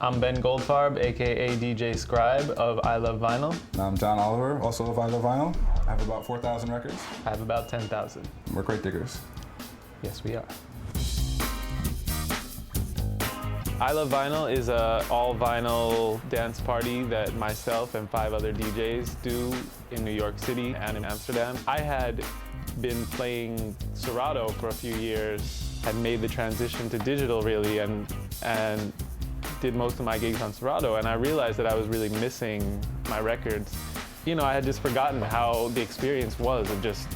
I'm Ben Goldfarb, aka DJ Scribe of I Love Vinyl. And I'm Jon Oliver, also of I Love Vinyl. I have about 4,000 records. I have about 10,000. We're crate diggers. Yes, we are. I Love Vinyl is an all-vinyl dance party that myself and 5 other DJs do in New York City and in Amsterdam. I had been playing Serato for a few years, had made the transition to digital really, and did most of my gigs on Serato, and I realized that I was really missing my records. You know, I had just forgotten how the experience was of just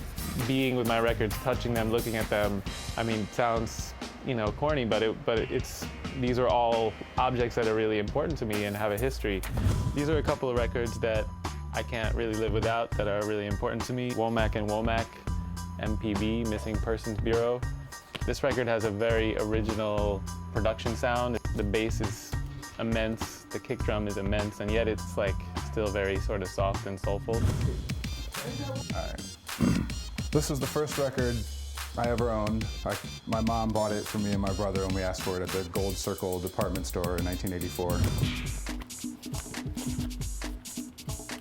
being with my records, touching them, looking at them. I mean, it sounds, you know, corny, but these are all objects that are really important to me and have a history. These are a couple of records that I can't really live without, that are really important to me. Womack and Womack, MPB, Missing Persons Bureau. This record has a very original production sound. The bass is immense, the kick drum is immense, and yet it's like still very sort of soft and soulful. All right. This was the first record I ever owned. My mom bought it for me and my brother, and we asked for it at the Gold Circle department store in 1984.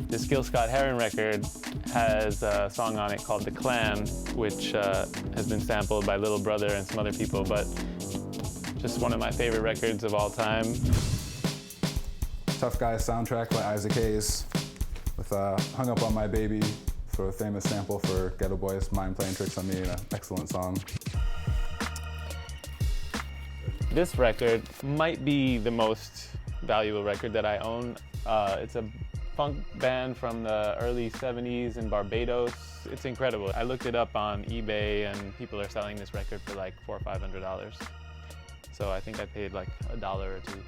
This Gil Scott-Heron record has a song on it called The Clan, which has been sampled by Little Brother and some other people, but just one of my favorite records of all time. Tough Guys soundtrack by Isaac Hayes with Hung Up on My Baby, sort of famous sample for Ghetto Boys' Mind Playing Tricks on Me, an excellent song. This record might be the most valuable record that I own. It's a funk band from the early 70s in Barbados. It's incredible. I looked it up on eBay and people are selling this record for like $400 or $500. So I think I paid like $1 or $2.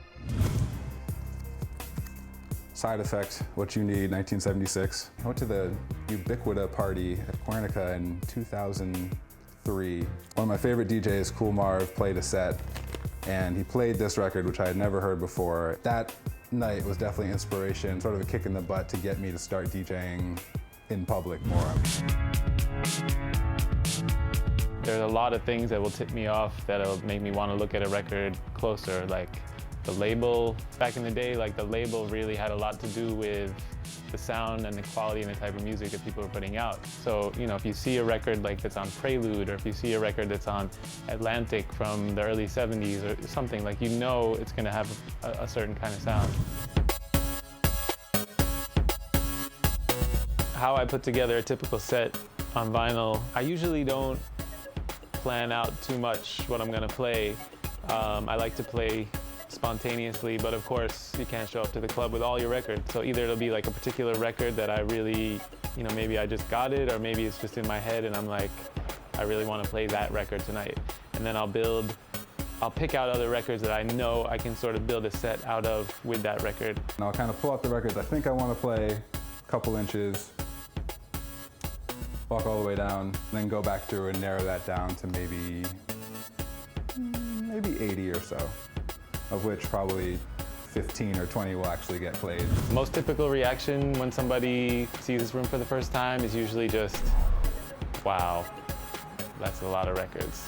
Side Effect, What You Need, 1976. I went to the Ubiquita party at Quernica in 2003. One of my favorite DJs, Cool Marv, played a set, and he played this record, which I had never heard before. That night was definitely inspiration, sort of a kick in the butt to get me to start DJing in public more. There's a lot of things that will tip me off that'll make me want to look at a record closer, like the label. Back in the day, like the label really had a lot to do with the sound and the quality and the type of music that people were putting out. So, you know, if you see a record like that's on Prelude, or if you see a record that's on Atlantic from the early 70s or something, like, you know it's gonna have a certain kind of sound. How I put together a typical set on vinyl, I usually don't plan out too much what I'm gonna play. I like to play spontaneously, but of course you can't show up to the club with all your records. So either it'll be like a particular record that I really, you know, maybe I just got it, or maybe it's just in my head and I'm like, I really want to play that record tonight. And then I'll pick out other records that I know I can sort of build a set out of with that record. And I'll kind of pull out the records I think I want to play, a couple inches, walk all the way down, and then go back through and narrow that down to maybe 80 or so, of which probably 15 or 20 will actually get played. Most typical reaction when somebody sees this room for the first time is usually just, wow, that's a lot of records.